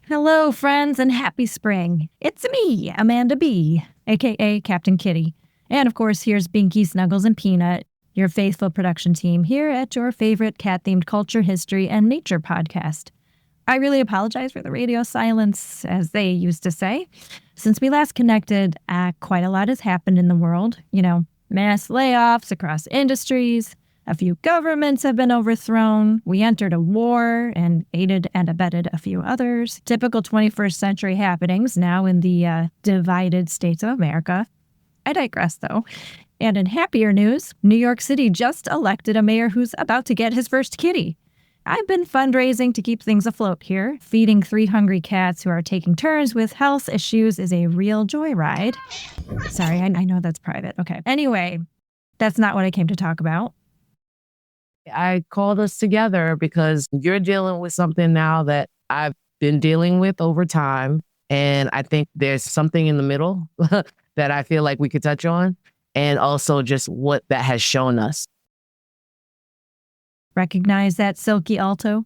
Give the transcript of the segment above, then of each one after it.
Hello, friends, and happy spring. It's me, Amanda B., a.k.a. Captain Kitty. And, of course, here's Binky, Snuggles, and Peanut, your faithful production team here at your favorite cat-themed culture, history, and nature podcast. I really apologize for the radio silence, as they used to say. Since we last connected, quite a lot has happened in the world. Mass layoffs across industries. A few governments have been overthrown. We entered a war and aided and abetted a few others. Typical 21st century happenings now in the divided states of America. I digress, though. And in happier news, New York City just elected a mayor who's about to get his first kitty. I've been fundraising to keep things afloat here. Feeding 3 hungry cats who are taking turns with health issues is a real joyride. Sorry, I know that's private. Okay. Anyway, that's not what I came to talk about. I called us together because you're dealing with something now that I've been dealing with over time. And I think there's something in the middle that I feel like we could touch on. And also just what that has shown us. Recognize that silky alto?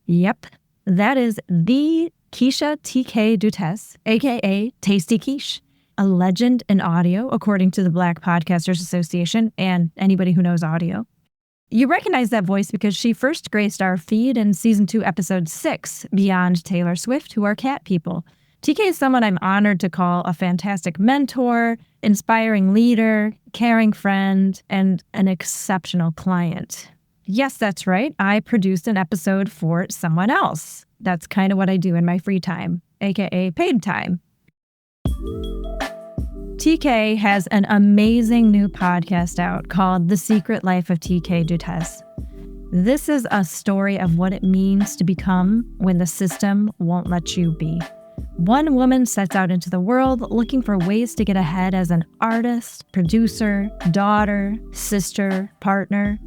Yep, that is the Keisha TK Dutes, a.k.a. Tasty Quiche, a legend in audio, according to the Black Podcasters Association and anybody who knows audio. You recognize that voice because she first graced our feed in Season 2, Episode 6, Beyond Taylor Swift, Who Are Cat People. TK is someone I'm honored to call a fantastic mentor, inspiring leader, caring friend, and an exceptional client. Yes, that's right. I produced an episode for someone else. That's kind of what I do in my free time, aka paid time. TK has an amazing new podcast out called The Secret Life of TK Dutes. This is a story of what it means to become when the system won't let you be. One woman sets out into the world looking for ways to get ahead as an artist, producer, daughter, sister, partner.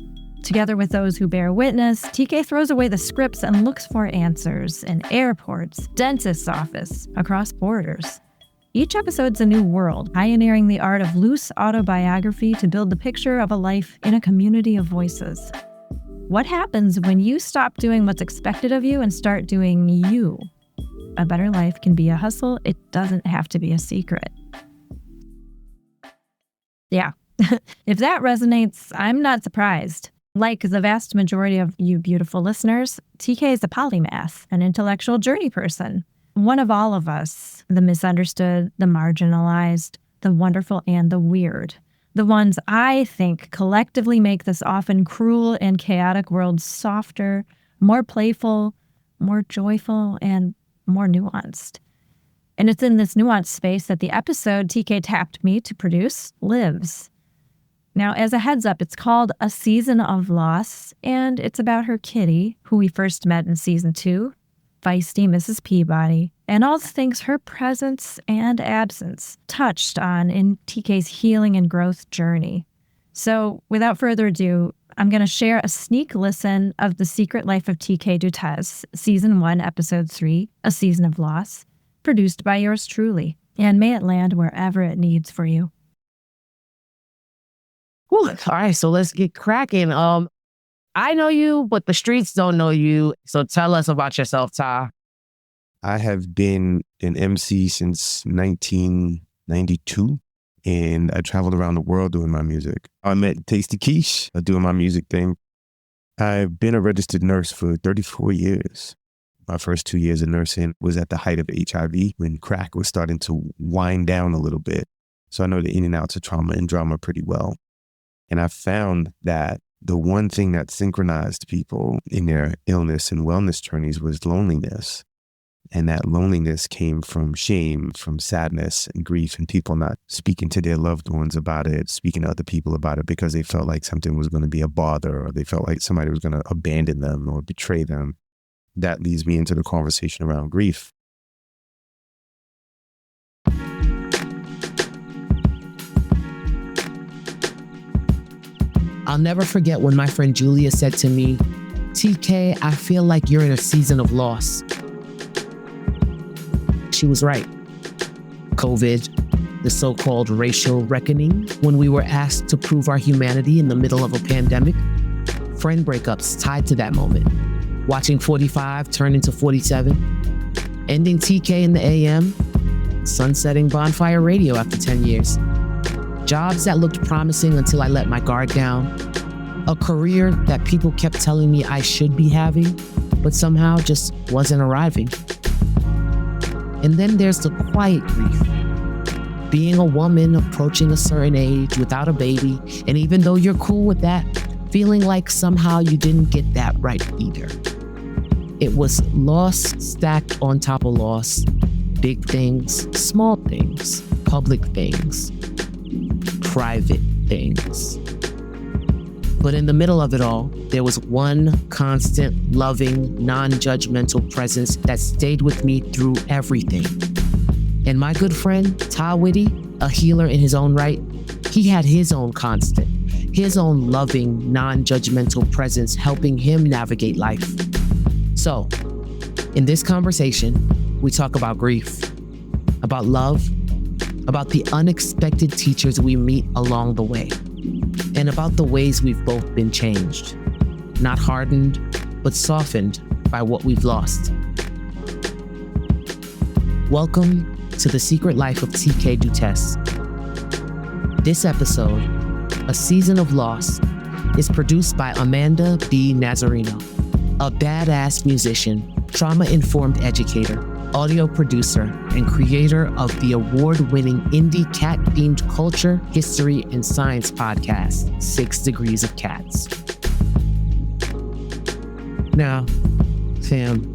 Together with those who bear witness, TK throws away the scripts and looks for answers in airports, dentist's office, across borders. Each episode's a new world, pioneering the art of loose autobiography to build the picture of a life in a community of voices. What happens when you stop doing what's expected of you and start doing you? A better life can be a hustle. It doesn't have to be a secret. Yeah, if that resonates, I'm not surprised. Like the vast majority of you beautiful listeners, TK is a polymath, an intellectual journey person. One of all of us, the misunderstood, the marginalized, the wonderful, and the weird. The ones I think collectively make this often cruel and chaotic world softer, more playful, more joyful, and more nuanced. And it's in this nuanced space that the episode TK tapped me to produce lives. Now, as a heads up, it's called A Season of Loss, and it's about her kitty, who we first met in Season 2, feisty Mrs. Peabody, and all the things her presence and absence touched on in TK's healing and growth journey. So, without further ado, I'm going to share a sneak listen of The Secret Life of TK Dutes, Season 1, Episode 3, A Season of Loss, produced by yours truly, and may it land wherever it needs for you. Whew. All right, so let's get cracking. I know you, but the streets don't know you. So tell us about yourself, Ty. I have been an MC since 1992, and I traveled around the world doing my music. I met Tasty Quiche doing my music thing. I've been a registered nurse for 34 years. My first 2 years of nursing was at the height of HIV, when crack was starting to wind down a little bit. So I know the in and outs of trauma and drama pretty well. And I found that the one thing that synchronized people in their illness and wellness journeys was loneliness. And that loneliness came from shame, from sadness and grief, and people not speaking to their loved ones about it, speaking to other people about it because they felt like something was going to be a bother, or they felt like somebody was going to abandon them or betray them. That leads me into the conversation around grief. I'll never forget when my friend Julia said to me, TK, I feel like you're in a season of loss. She was right. COVID, the so-called racial reckoning, when we were asked to prove our humanity in the middle of a pandemic, friend breakups tied to that moment, watching 45 turn into 47, ending TK in the AM, sunsetting Bonfire Radio after 10 years. Jobs that looked promising until I let my guard down. A career that people kept telling me I should be having, but somehow just wasn't arriving. And then there's the quiet grief. Being a woman approaching a certain age without a baby, and even though you're cool with that, feeling like somehow you didn't get that right either. It was loss stacked on top of loss. Big things, small things, public things, private things. But in the middle of it all, there was one constant, loving, non-judgmental presence that stayed with me through everything. And my good friend, Ty Whitty, a healer in his own right, he had his own constant, his own loving, non-judgmental presence helping him navigate life. So, in this conversation, we talk about grief, about love, about the unexpected teachers we meet along the way, and about the ways we've both been changed, not hardened, but softened by what we've lost. Welcome to The Secret Life of TK Dutes. This episode, A Season of Loss, is produced by Amanda B. Nazarino, a badass musician, trauma-informed educator, audio producer, and creator of the award-winning indie cat-themed culture, history, and science podcast, 6 Degrees of Cats. Now, fam,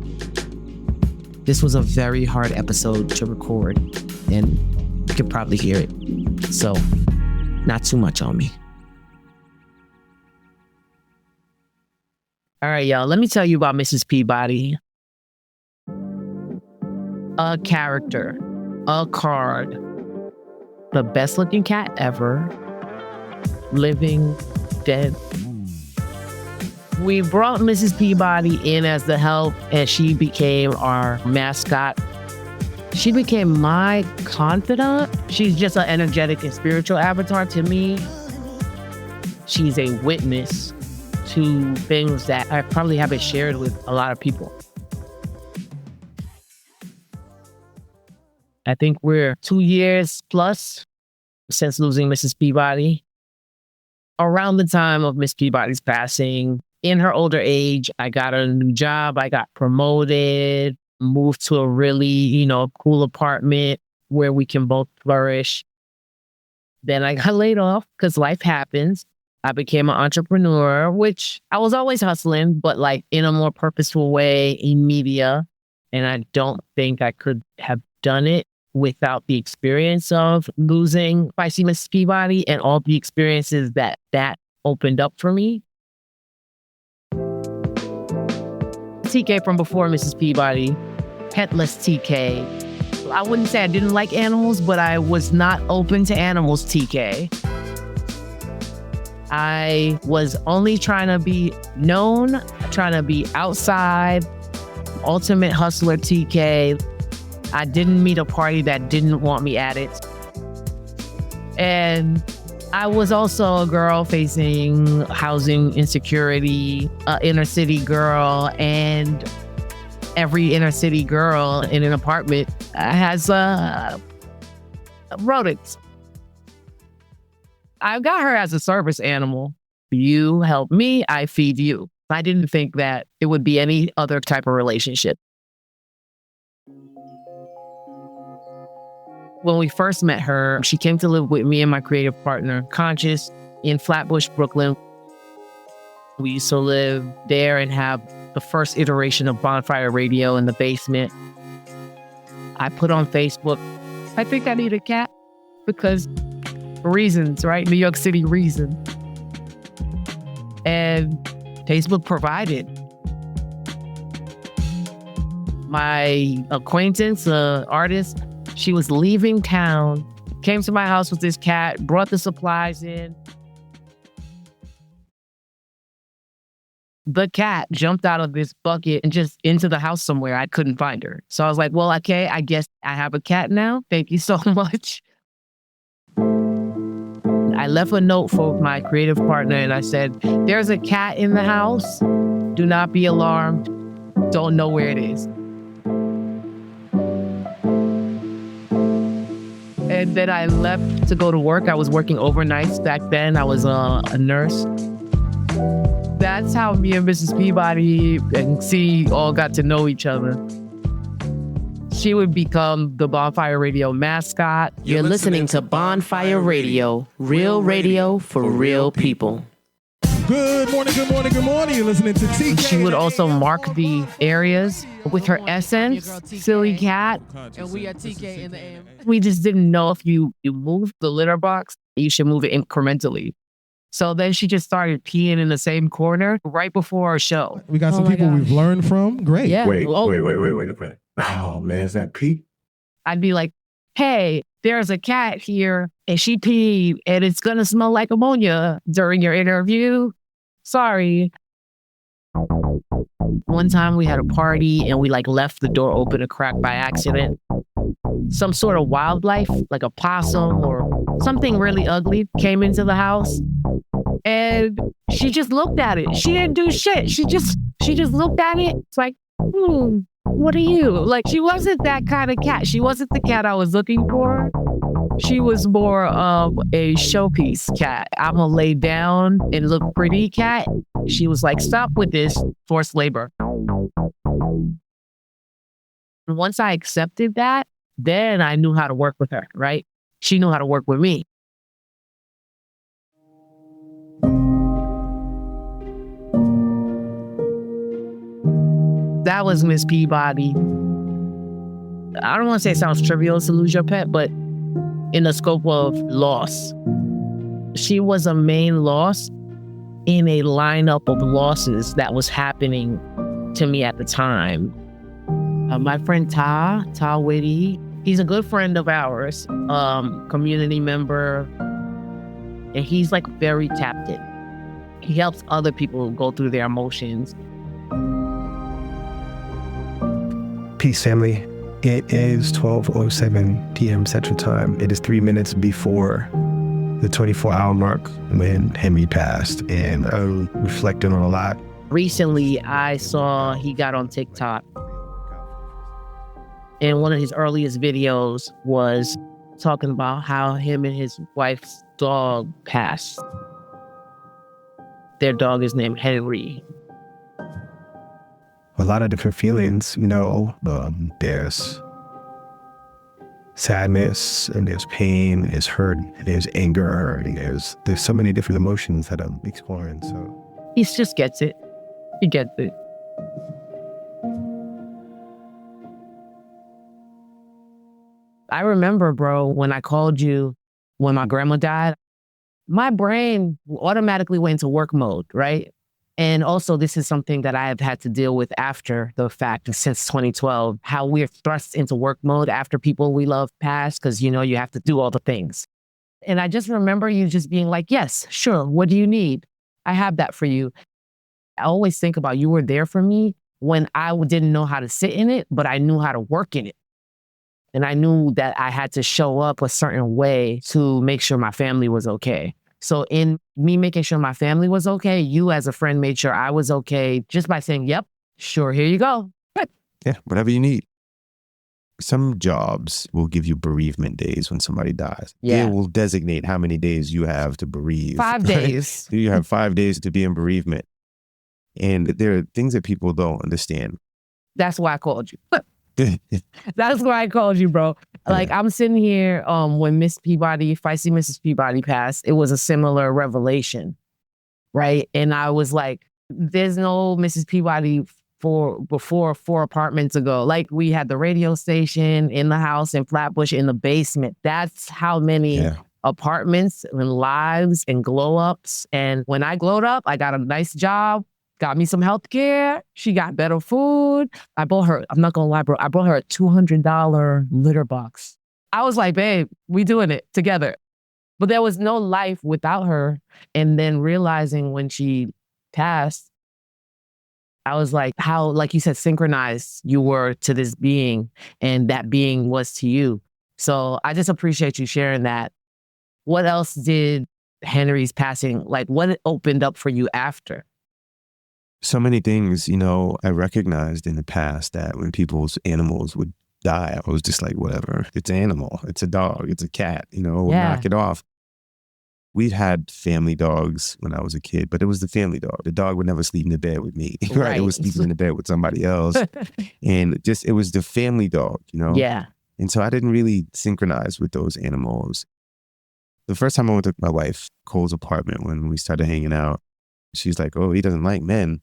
this was a very hard episode to record, and you can probably hear it, so not too much on me. All right, y'all, let me tell you about Mrs. Peabody. A character, a card, the best looking cat ever, living, dead. We brought Mrs. Peabody in as the help, and she became our mascot. She became my confidant. She's just an energetic and spiritual avatar to me. She's a witness to things that I probably haven't shared with a lot of people. I think we're 2 years plus since losing Mrs. Peabody. Around the time of Miss Peabody's passing, in her older age, I got a new job. I got promoted, moved to a really, cool apartment where we can both flourish. Then I got laid off because life happens. I became an entrepreneur, which I was always hustling, but like in a more purposeful way in media. And I don't think I could have done it without the experience of losing Spicy Miss Peabody and all the experiences that opened up for me. TK from before Mrs. Peabody, petless TK. I wouldn't say I didn't like animals, but I was not open to animals TK. I was only trying to be known, trying to be outside, ultimate hustler TK. I didn't meet a party that didn't want me at it. And I was also a girl facing housing insecurity, inner city girl, and every inner city girl in an apartment has rodents. I got her as a service animal. You help me, I feed you. I didn't think that it would be any other type of relationship. When we first met her, she came to live with me and my creative partner, Conscious, in Flatbush, Brooklyn. We used to live there and have the first iteration of Bonfire Radio in the basement. I put on Facebook, I think I need a cat because reasons, right? New York City reason. And Facebook provided. My acquaintance, artist, she was leaving town, came to my house with this cat, brought the supplies in. The cat jumped out of this bucket and just into the house somewhere. I couldn't find her. So I was like, well, okay, I guess I have a cat now. Thank you so much. I left a note for my creative partner and I said, there's a cat in the house. Do not be alarmed. Don't know where it is. And then I left to go to work. I was working overnights back then. I was a nurse. That's how me and Mrs. Peabody and C all got to know each other. She would become the Bonfire Radio mascot. You're listening to Bonfire Radio, real radio for real people. Good morning, good morning, good morning. You're listening to TK. She would also mark the areas with her essence, silly cat. And we are TK in the AM. We just didn't know if you move the litter box, you should move it incrementally. So then she just started peeing in the same corner right before our show. We got some people we've learned from. Great. Yeah. Wait. Oh, man, is that Pete? I'd be like, hey, there's a cat here and she peed and it's going to smell like ammonia during your interview. Sorry. One time we had a party and we left the door open a crack by accident. Some sort of wildlife, like a possum or something really ugly, came into the house and she just looked at it. She didn't do shit. She just looked at it. It's like, what are you? She wasn't that kind of cat. She wasn't the cat I was looking for. She was more of a showpiece cat. I'm a lay down and look pretty cat. She was like, stop with this forced labor. Once I accepted that, then I knew how to work with her, right? She knew how to work with me. That was Miss Peabody. I don't want to say it sounds trivial to lose your pet, but in the scope of loss, she was a main loss in a lineup of losses that was happening to me at the time. My friend Ta Whitty, he's a good friend of ours, community member, and he's very tapped in. He helps other people go through their emotions. Peace, family. It is 12:07 p.m. Central Time. It is 3 minutes before the 24-hour mark when Henry passed, and I'm reflecting on a lot. Recently, I saw he got on TikTok, and one of his earliest videos was talking about how him and his wife's dog passed. Their dog is named Henry. A lot of different feelings, there's sadness, and there's pain, there's hurt, and there's anger, and there's so many different emotions that I'm exploring. So He just gets it. He gets it. I remember, bro, when I called you when my grandma died, my brain automatically went into work mode, right? And also, this is something that I have had to deal with after the fact since 2012, how we're thrust into work mode after people we love pass, because, you have to do all the things. And I just remember you just being like, yes, sure. What do you need? I have that for you. I always think about you were there for me when I didn't know how to sit in it, but I knew how to work in it. And I knew that I had to show up a certain way to make sure my family was okay. So in me making sure my family was okay, you as a friend made sure I was okay just by saying, yep, sure, here you go. Yeah, whatever you need. Some jobs will give you bereavement days when somebody dies. Yeah. They will designate how many days you have to bereave. 5 days. You have 5 days to be in bereavement. And there are things that people don't understand. That's why I called you. That's why I called you, bro. I'm sitting here when Miss Peabody, Feisty Mrs. Peabody passed, it was a similar revelation, right? And I was like, there's no Mrs. Peabody before 4 apartments ago. We had the radio station in the house in Flatbush in the basement. That's how many apartments and lives and glow ups. And when I glowed up, I got a nice job. Got me some health care. She got better food. I bought her, I'm not gonna lie, bro, I bought her a $200 litter box. I was like, babe, we doing it together. But there was no life without her. And then realizing when she passed, I was like, how, like you said, synchronized you were to this being and that being was to you. So I just appreciate you sharing that. What else did Henry's passing, what opened up for you after? So many things, I recognized in the past that when people's animals would die. I was just like, whatever. It's an animal. It's a dog. It's a cat. Yeah. Knock it off. We'd had family dogs when I was a kid, but it was the family dog. The dog would never sleep in the bed with me. Right? It was sleeping in the bed with somebody else. And it was the family dog, Yeah. And so I didn't really synchronize with those animals. The first time I went to my wife, Cole's apartment, when we started hanging out, she's like, oh, he doesn't like men.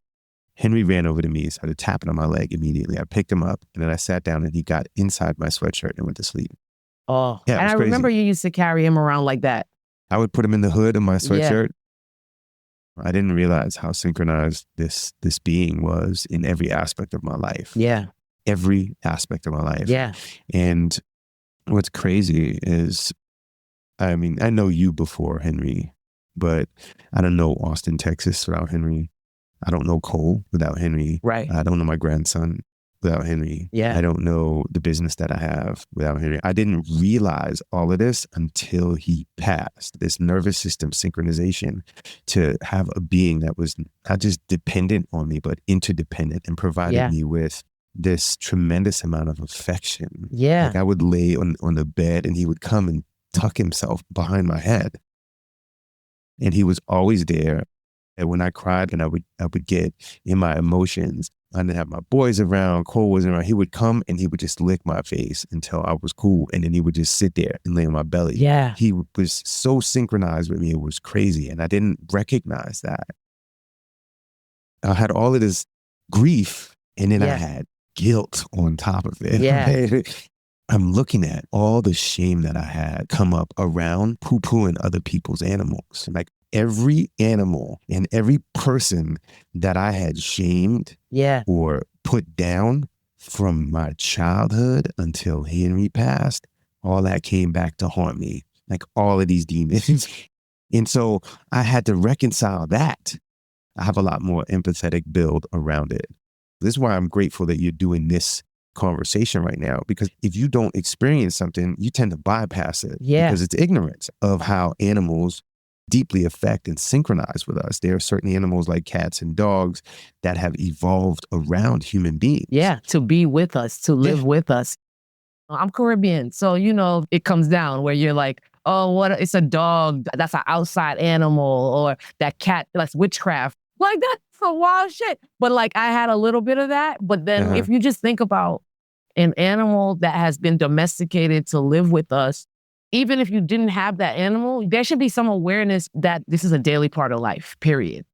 Henry ran over to me and started tapping on my leg immediately. I picked him up and then I sat down and he got inside my sweatshirt and went to sleep. Oh, yeah, and I crazy. Remember you used to carry him around like that. I would put him in the hood of my sweatshirt. I didn't realize how synchronized this being was in every aspect of my life. Yeah. Every aspect of my life. Yeah. And what's crazy is, I mean, I know you before Henry, but I don't know Austin, Texas without Henry. I don't know Cole without Henry. Right. I don't know my grandson without Henry. Yeah. I don't know the business that I have without Henry. I didn't realize all of this until he passed. This nervous system synchronization to have a being that was not just dependent on me, but interdependent and provided me with this tremendous amount of affection. Yeah. Like I would lay on the bed and he would come and tuck himself behind my head. And he was always there. And when I cried and I would get in my emotions, I didn't have my boys around, Cole wasn't around. He would come and he would just lick my face until I was cool. And then he would just sit there and lay on my belly. Yeah. He was so synchronized with me. It was crazy. And I didn't recognize that. I had all of this grief and then I had guilt on top of it. Yeah. I'm looking at all the shame that I had come up around poo-pooing other people's animals. Like every animal and every person that I had shamed or put down from my childhood until Henry passed, all that came back to haunt me. Like all of these demons. And so I had to reconcile that. I have a lot more empathetic build around it. This is why I'm grateful that you're doing this conversation right now, because if you don't experience something, you tend to bypass it because it's ignorance of how animals deeply affect and synchronize with us. There are certain animals like cats and dogs that have evolved around human beings. Yeah, to be with us, to live with us. I'm Caribbean, so it comes down where you're like, oh, it's a dog, that's an outside animal, or that cat, that's witchcraft. Like that's some wild shit. But like I had a little bit of that. But then if you just think about an animal that has been domesticated to live with us, even if you didn't have that animal, there should be some awareness that this is a daily part of life, period.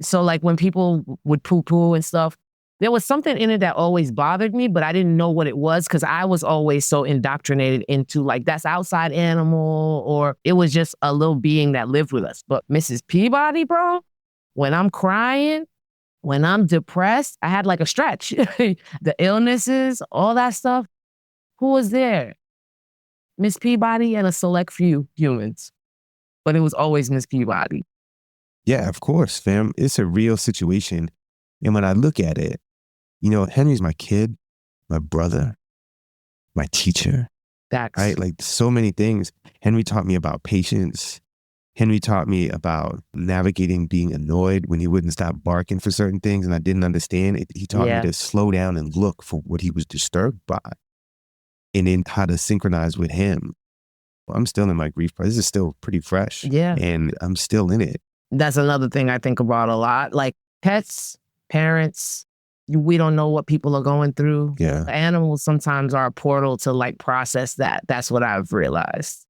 So like when people would poo-poo and stuff, there was something in it that always bothered me, but I didn't know what it was because I was always so indoctrinated into like, that's outside animal, or it was just a little being that lived with us. But Mrs. Peabody, bro, when I'm crying, when I'm depressed, I had like a stretch. The illnesses, all that stuff. Who was there? Miss Peabody and a select few humans. But it was always Miss Peabody. Yeah, of course, fam. It's a real situation. And when I look at it, Henry's my kid, my brother, my teacher. That's right? Like so many things. Henry taught me about patience. Henry taught me about navigating being annoyed when he wouldn't stop barking for certain things and I didn't understand it. He taught me to slow down and look for what he was disturbed by and then how to synchronize with him. Well, I'm still in my grief process. This is still pretty fresh. Yeah. And I'm still in it. That's another thing I think about a lot. Like pets, parents, we don't know what people are going through. Yeah. Animals sometimes are a portal to like process that. That's what I've realized.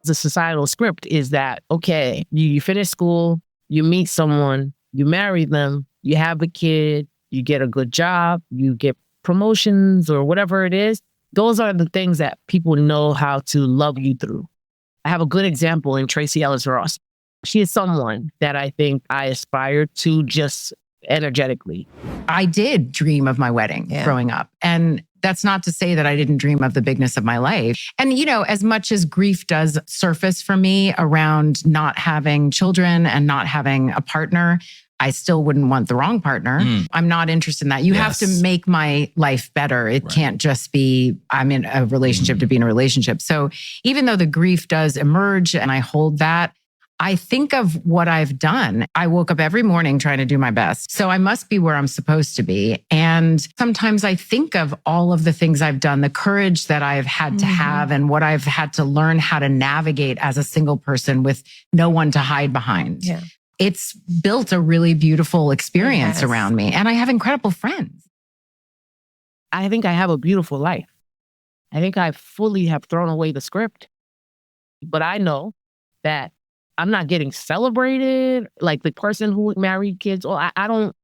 The societal script is that, okay, you finish school, you meet someone, you marry them, you have a kid, you get a good job, you get promotions or whatever it is. Those are the things that people know how to love you through. I have a good example in Tracy Ellis Ross. She is someone that I think I aspire to just energetically. I did dream of my wedding growing up. And that's not to say that I didn't dream of the bigness of my life. And, as much as grief does surface for me around not having children and not having a partner, I still wouldn't want the wrong partner. I'm not interested in that. You have to make my life better. It can't just be, I'm in a relationship to be in a relationship. So even though the grief does emerge and I hold that, I think of what I've done. I woke up every morning trying to do my best. So I must be where I'm supposed to be. And sometimes I think of all of the things I've done, the courage that I've had to have and what I've had to learn how to navigate as a single person with no one to hide behind. Yeah. It's built a really beautiful experience around me. And I have incredible friends. I think I have a beautiful life. I think I fully have thrown away the script. But I know that I'm not getting celebrated like the person who married kids. Or I don't,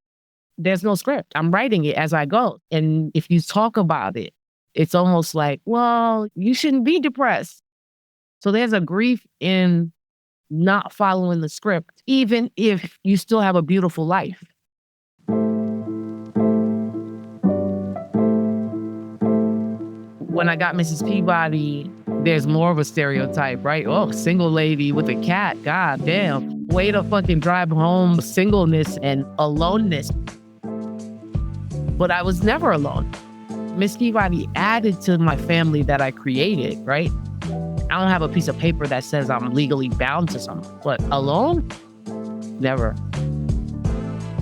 there's no script. I'm writing it as I go. And if you talk about it, it's almost like, well, you shouldn't be depressed. So there's a grief in not following the script, even if you still have a beautiful life. When I got Mrs. Peabody, there's more of a stereotype, right? Oh, single lady with a cat. God damn. Way to fucking drive home singleness and aloneness. But I was never alone. Miss Peabody added to my family that I created, right? I don't have a piece of paper that says I'm legally bound to someone, but alone? Never.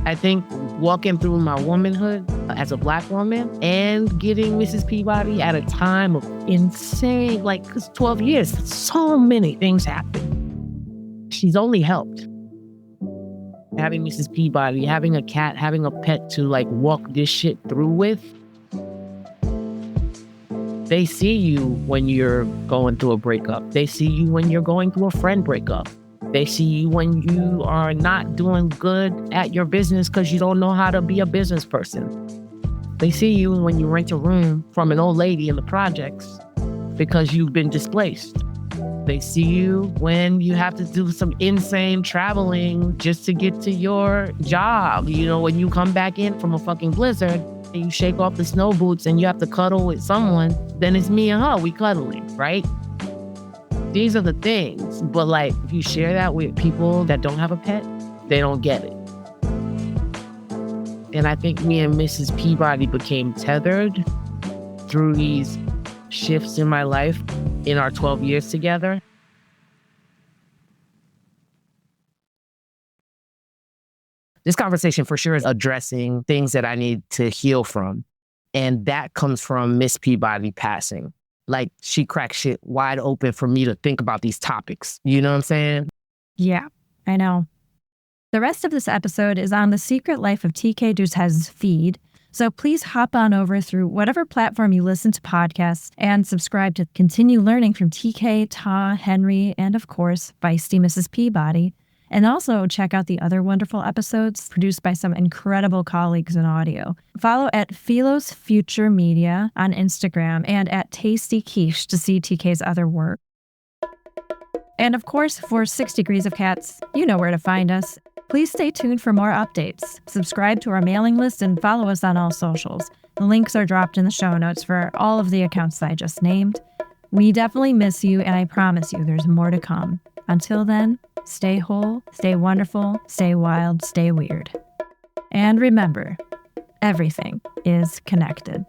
I think walking through my womanhood as a Black woman and getting Mrs. Peabody at a time of insane, like, cause 12 years, so many things happened. She's only helped. Having Mrs. Peabody, having a cat, having a pet to like walk this shit through with. They see you when you're going through a breakup. They see you when you're going through a friend breakup. They see you when you are not doing good at your business because you don't know how to be a business person. They see you when you rent a room from an old lady in the projects because you've been displaced. They see you when you have to do some insane traveling just to get to your job. You know, when you come back in from a fucking blizzard, you shake off the snow boots and you have to cuddle with someone, then it's me and her, we cuddling, right? These are the things. But like, if you share that with people that don't have a pet, they don't get it. And I think me and Mrs. Peabody became tethered through these shifts in my life in our 12 years together. This conversation for sure is addressing things that I need to heal from. And that comes from Miss Peabody passing. Like, she cracked shit wide open for me to think about these topics. You know what I'm saying? Yeah, I know. The rest of this episode is on the Secret Life of TK Dutes' feed. So please hop on over through whatever platform you listen to podcasts and subscribe to continue learning from TK, Ta, Henry, and of course, feisty Mrs. Peabody. And also check out the other wonderful episodes produced by some incredible colleagues in audio. Follow at Philos Future Media on Instagram and at Tasty Quiche to see TK's other work. And of course, for 6 Degrees of Cats, you know where to find us. Please stay tuned for more updates. Subscribe to our mailing list and follow us on all socials. The links are dropped in the show notes for all of the accounts I just named. We definitely miss you, and I promise you there's more to come. Until then, stay whole, stay wonderful, stay wild, stay weird. And remember, everything is connected.